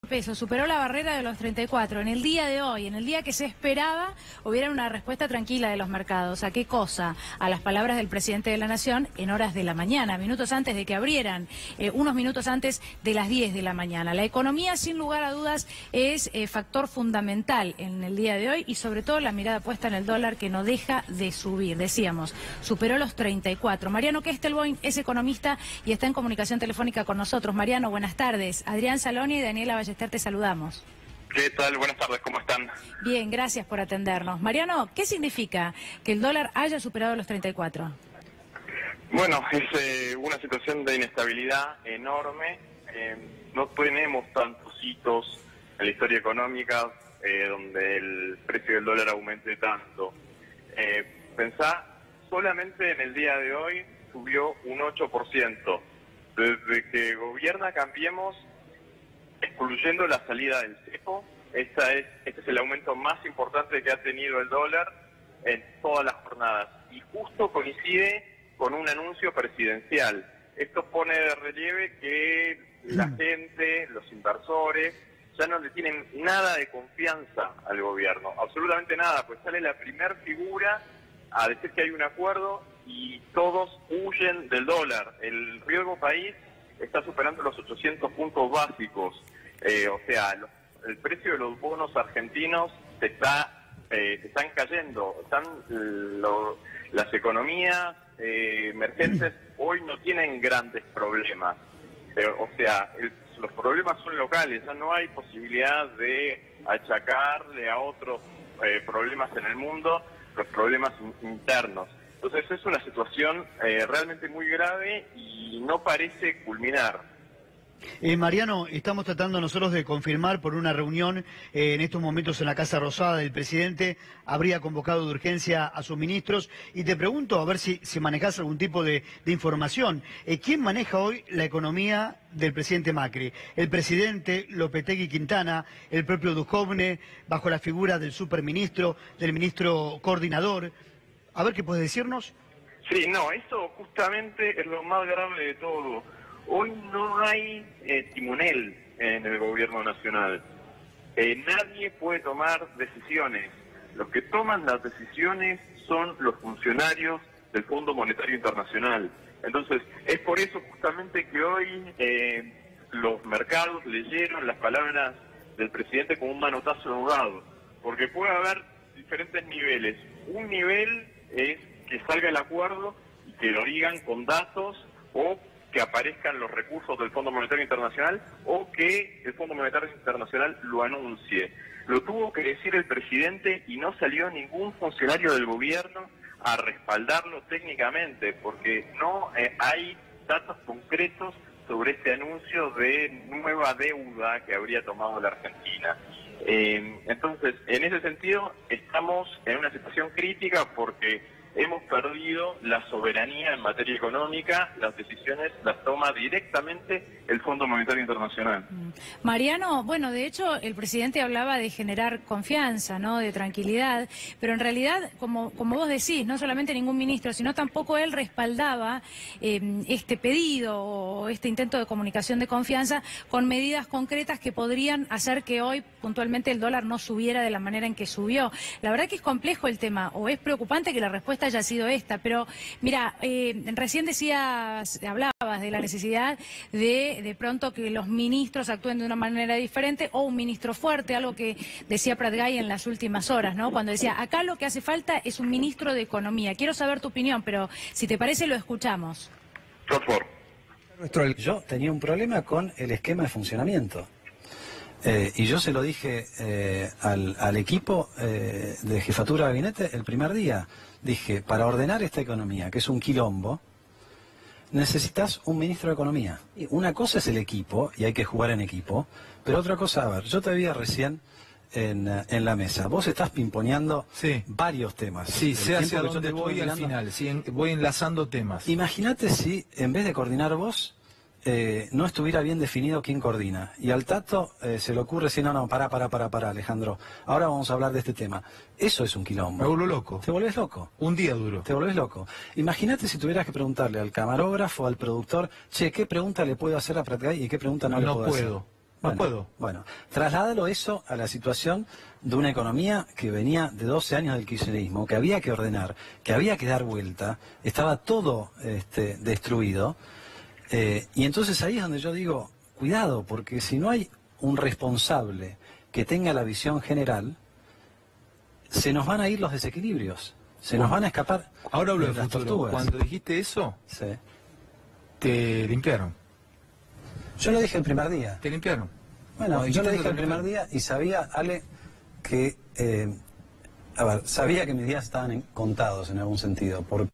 pesos, superó la barrera de los 34. En el día de hoy, en el día que se esperaba, hubiera una respuesta tranquila de los mercados. ¿A qué cosa? A las palabras del presidente de la Nación en horas de la mañana, minutos antes de que abrieran, unos minutos antes de las 10 de la mañana. La economía, sin lugar a dudas, es factor fundamental en el día de hoy y sobre todo la mirada puesta en el dólar que no deja de subir. Decíamos, superó los 34. Mariano Kestelboim es economista y está en comunicación telefónica con nosotros. Mariano, buenas tardes. Adrián Saloni y Daniela Ballester te saludamos. ¿Qué tal? Buenas tardes, ¿cómo están? Bien, gracias por atendernos. Mariano, ¿qué significa que el dólar haya superado los 34? Bueno, es una situación de inestabilidad enorme. No tenemos tantos hitos en la historia económica donde el precio del dólar aumente tanto. Pensá, solamente en el día de hoy subió un 8%. Desde que gobierna Cambiemos, excluyendo la salida del cepo, este es el aumento más importante que ha tenido el dólar en todas las jornadas. Y justo coincide con un anuncio presidencial. Esto pone de relieve que la gente, los inversores, ya no le tienen nada de confianza al gobierno, absolutamente nada, pues sale la primer figura a decir que hay un acuerdo y todos huyen del dólar. El riesgo país está superando los 800 puntos básicos. O sea, el precio de los bonos argentinos se están cayendo. Las economías emergentes hoy no tienen grandes problemas. O sea, los problemas son locales, ya no hay posibilidad de achacarle a otros problemas en el mundo los problemas internos. Entonces es una situación realmente muy grave y no parece culminar. Mariano, estamos tratando nosotros de confirmar por una reunión en estos momentos en la Casa Rosada del presidente, habría convocado de urgencia a sus ministros y te pregunto a ver si manejás algún tipo de información. ¿Quién maneja hoy la economía del presidente Macri? El presidente Lopetegui Quintana, el propio Duhovne, bajo la figura del superministro, del ministro coordinador. A ver qué puedes decirnos. Sí, no, eso justamente es lo más grave de todo. Hoy no hay timonel en el gobierno nacional. Nadie puede tomar decisiones. Los que toman las decisiones son los funcionarios del Fondo Monetario Internacional. Entonces, es por eso justamente que hoy los mercados leyeron las palabras del presidente como un manotazo ahogado. Porque puede haber diferentes niveles. Un nivel es que salga el acuerdo y que lo digan con datos o que aparezcan los recursos del Fondo Monetario Internacional o que el Fondo Monetario Internacional lo anuncie. Lo tuvo que decir el presidente y no salió ningún funcionario del gobierno a respaldarlo técnicamente, porque no hay datos concretos sobre este anuncio de nueva deuda que habría tomado la Argentina. Entonces, en ese sentido, estamos en una situación crítica porque hemos perdido la soberanía en materia económica, las decisiones las toma directamente el Fondo Monetario Internacional. Mariano, bueno, de hecho el presidente hablaba de generar confianza, ¿no?, de tranquilidad, pero en realidad, como vos decís, no solamente ningún ministro, sino tampoco él respaldaba este pedido o este intento de comunicación de confianza con medidas concretas que podrían hacer que hoy puntualmente el dólar no subiera de la manera en que subió. La verdad que es complejo el tema, o es preocupante que la respuesta haya sido esta, pero mira, recién hablabas de la necesidad de pronto que los ministros actúen de una manera diferente o un ministro fuerte, algo que decía Pratgay en las últimas horas, ¿no? Cuando decía, acá lo que hace falta es un ministro de Economía. Quiero saber tu opinión, pero si te parece lo escuchamos. Por favor. Yo tenía un problema con el esquema de funcionamiento. Y yo se lo dije al equipo de jefatura de gabinete el primer día. Dije, para ordenar esta economía, que es un quilombo, necesitas un ministro de Economía. Y una cosa es el equipo, y hay que jugar en equipo, pero otra cosa, a ver, yo te veía recién en la mesa. Vos estás pimponeando varios temas. Sí, sé hacia dónde voy al final, voy enlazando temas. Imagínate si, en vez de coordinar vos, no estuviera bien definido quién coordina. Y al Tato se le ocurre decir, no, pará, Alejandro. Ahora vamos a hablar de este tema. Eso es un quilombo. Me vuelvo loco. Te volvés loco. Un día duro. Te volvés loco. Imagínate si tuvieras que preguntarle al camarógrafo, al productor, che, ¿qué pregunta le puedo hacer a Pratgay y qué pregunta no le puedo hacer? No puedo. Bueno, trasládalo eso a la situación de una economía que venía de 12 años del kirchnerismo, que había que ordenar, que había que dar vuelta, estaba todo destruido. Y entonces ahí es donde yo digo, cuidado, porque si no hay un responsable que tenga la visión general, se nos van a ir los desequilibrios, se nos van a escapar. Ahora hablo de las futuro. tortugas. Cuando dijiste eso, Sí. te limpiaron. Yo lo dije el primer día. Te limpiaron. Bueno, No, yo lo dijiste dije el que primer día y sabía, Ale, que... sabía que mis días estaban contados en algún sentido, porque...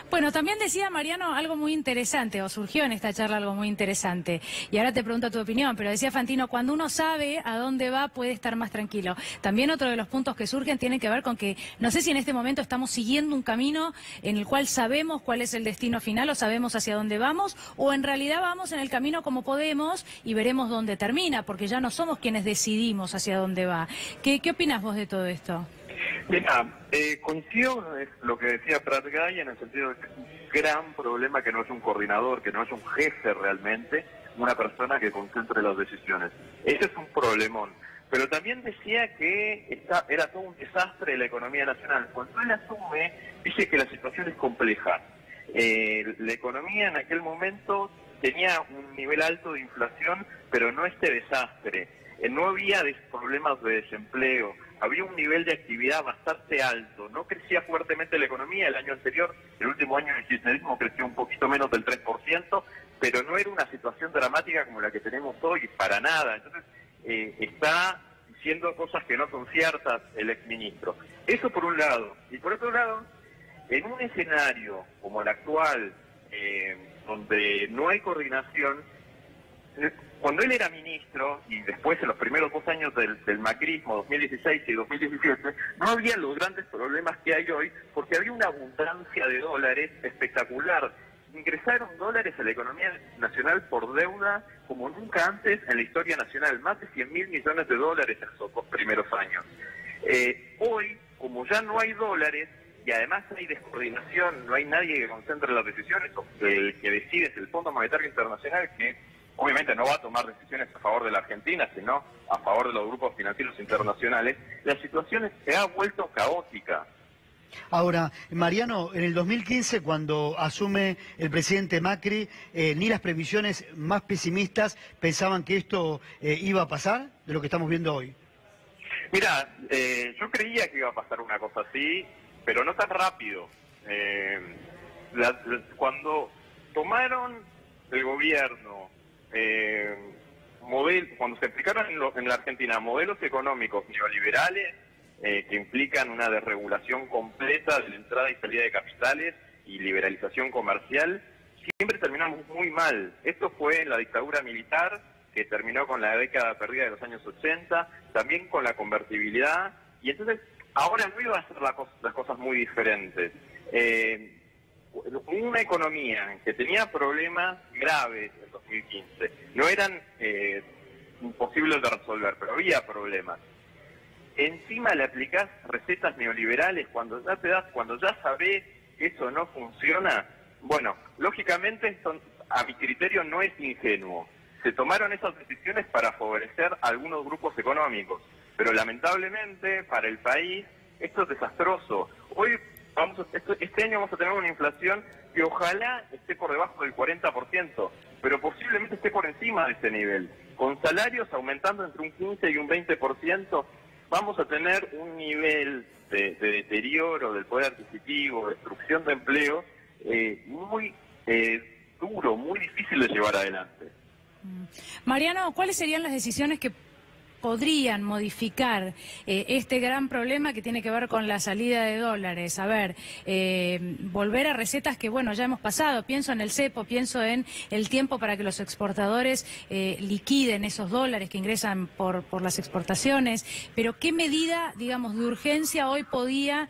Bueno, también decía Mariano algo muy interesante, o surgió en esta charla algo muy interesante, y ahora te pregunto tu opinión, pero decía Fantino, cuando uno sabe a dónde va puede estar más tranquilo. También otro de los puntos que surgen tiene que ver con que, no sé si en este momento estamos siguiendo un camino en el cual sabemos cuál es el destino final o sabemos hacia dónde vamos, o en realidad vamos en el camino como podemos y veremos dónde termina, porque ya no somos quienes decidimos hacia dónde va. ¿Qué opinas vos de todo esto? Mira, coincido con lo que decía Prat Gay en el sentido de que es un gran problema que no es un coordinador, que no es un jefe realmente, una persona que concentre las decisiones. Ese es un problemón. Pero también decía que era todo un desastre la economía nacional. Cuando él asume, dice que la situación es compleja. La economía en aquel momento tenía un nivel alto de inflación, pero no este desastre. No había problemas de desempleo. Había un nivel de actividad bastante alto, no crecía fuertemente la economía, el año anterior, el último año del kirchnerismo creció un poquito menos del 3%, pero no era una situación dramática como la que tenemos hoy, para nada. Entonces, está diciendo cosas que no son ciertas el exministro. Eso por un lado. Y por otro lado, en un escenario como el actual, donde no hay coordinación, cuando él era ministro, y después en los primeros 2 años del macrismo, 2016 y 2017, no había los grandes problemas que hay hoy, porque había una abundancia de dólares espectacular. Ingresaron dólares a la economía nacional por deuda como nunca antes en la historia nacional, más de 100.000 millones de dólares en esos 2 primeros años. Hoy, como ya no hay dólares, y además hay descoordinación, no hay nadie que concentre las decisiones, el que decide es el Fondo Monetario Internacional, que obviamente no va a tomar decisiones a favor de la Argentina, sino a favor de los grupos financieros internacionales, la situación se ha vuelto caótica. Ahora, Mariano, en el 2015, cuando asume el presidente Macri, ni las previsiones más pesimistas pensaban que esto iba a pasar, de lo que estamos viendo hoy. Mira, yo creía que iba a pasar una cosa así, pero no tan rápido. Cuando tomaron el gobierno, cuando se aplicaron en la Argentina modelos económicos neoliberales que implican una desregulación completa de la entrada y salida de capitales y liberalización comercial, siempre terminamos muy mal. Esto fue en la dictadura militar, que terminó con la década perdida de los años 80, también con la convertibilidad, y entonces ahora no iba a ser las cosas muy diferentes. Una economía que tenía problemas graves en 2015, no eran imposibles de resolver, pero había problemas. Encima le aplicás recetas neoliberales cuando ya sabés que eso no funciona. Bueno, lógicamente a mi criterio no es ingenuo. Se tomaron esas decisiones para favorecer a algunos grupos económicos, pero lamentablemente para el país esto es desastroso. Hoy este año vamos a tener una inflación que ojalá esté por debajo del 40%, pero posiblemente esté por encima de ese nivel. Con salarios aumentando entre un 15 y un 20%, vamos a tener un nivel de deterioro del poder adquisitivo, destrucción de empleo, muy duro, muy difícil de llevar adelante. Mariano, ¿cuáles serían las decisiones que podrían modificar este gran problema que tiene que ver con la salida de dólares? A ver, volver a recetas que, bueno, ya hemos pasado. Pienso en el cepo, pienso en el tiempo para que los exportadores liquiden esos dólares que ingresan por las exportaciones. Pero, ¿qué medida, digamos, de urgencia hoy podría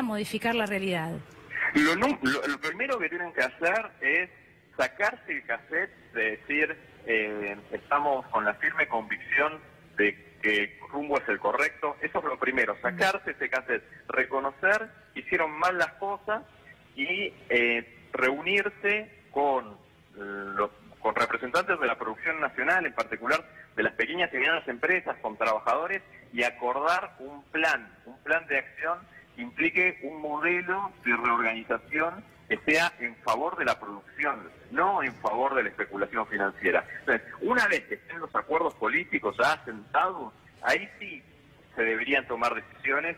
modificar la realidad? Lo primero que tienen que hacer es sacarse el cassette de decir estamos con la firme convicción de que el rumbo es el correcto. Eso es lo primero, sacarse ese cassette, reconocer que hicieron mal las cosas y reunirse con con representantes de la producción nacional, en particular de las pequeñas y medianas empresas, con trabajadores, y acordar un plan de acción que implique un modelo de reorganización que sea en favor de la producción, no en favor de la especulación financiera. Entonces, una vez que estén los acuerdos políticos ya asentados, ahí sí se deberían tomar decisiones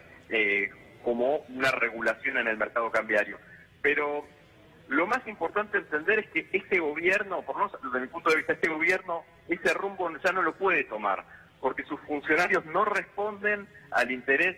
como una regulación en el mercado cambiario. Pero lo más importante entender es que este gobierno, por lo menos desde mi punto de vista, este gobierno ese rumbo ya no lo puede tomar, porque sus funcionarios no responden al interés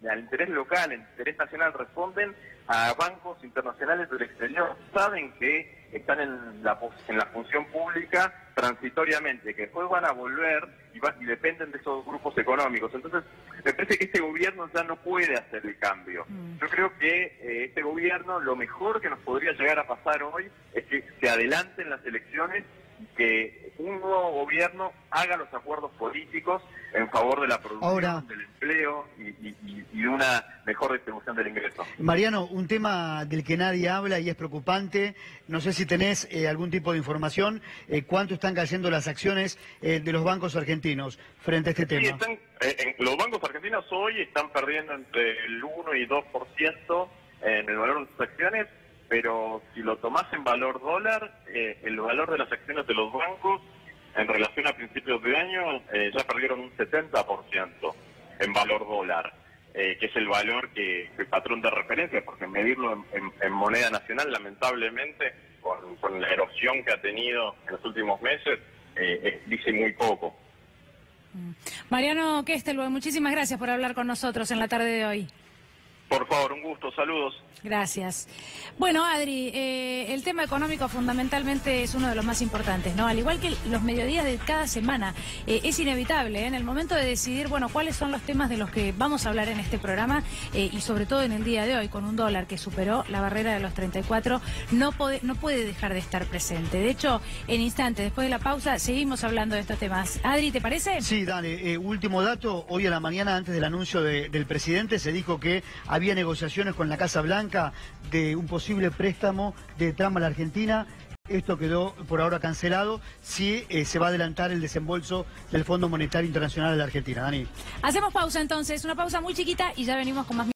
al interés local, al interés nacional, responden a bancos internacionales del exterior. Saben que están en la función pública transitoriamente, que después van a volver y dependen de esos grupos económicos. Entonces, me parece que este gobierno ya no puede hacer el cambio. Yo creo que este gobierno, lo mejor que nos podría llegar a pasar hoy es que se adelanten las elecciones y que un nuevo gobierno haga los acuerdos políticos en favor de la producción, del empleo y de una mejor distribución del ingreso. Mariano, un tema del que nadie habla y es preocupante, no sé si tenés algún tipo de información, ¿cuánto están cayendo las acciones de los bancos argentinos frente a este tema? Sí, los bancos argentinos hoy están perdiendo entre el 1 y 2% en el valor de sus acciones, pero si lo tomás en valor dólar, el valor de las acciones de los bancos en relación a principios de año ya perdieron un 70% en valor dólar, que es el valor que el patrón de referencia, porque medirlo en moneda nacional, lamentablemente, con la erosión que ha tenido en los últimos meses, dice muy poco. Mariano Kestelboe, muchísimas gracias por hablar con nosotros en la tarde de hoy. Por favor, un gusto, saludos. Gracias. Bueno, Adri, el tema económico fundamentalmente es uno de los más importantes, ¿no? Al igual que los mediodías de cada semana, es inevitable, en el momento de decidir, bueno, cuáles son los temas de los que vamos a hablar en este programa, y sobre todo en el día de hoy, con un dólar que superó la barrera de los 34, no puede dejar de estar presente. De hecho, en instantes, después de la pausa, seguimos hablando de estos temas. Adri, ¿te parece? Sí, dale. Último dato, hoy a la mañana, antes del anuncio del presidente, se dijo que había negociaciones con la Casa Blanca de un posible préstamo de Trump a la Argentina. Esto quedó por ahora cancelado. Sí, se va a adelantar el desembolso del Fondo Monetario Internacional a la Argentina. Dani. Hacemos pausa entonces, una pausa muy chiquita y ya venimos con más.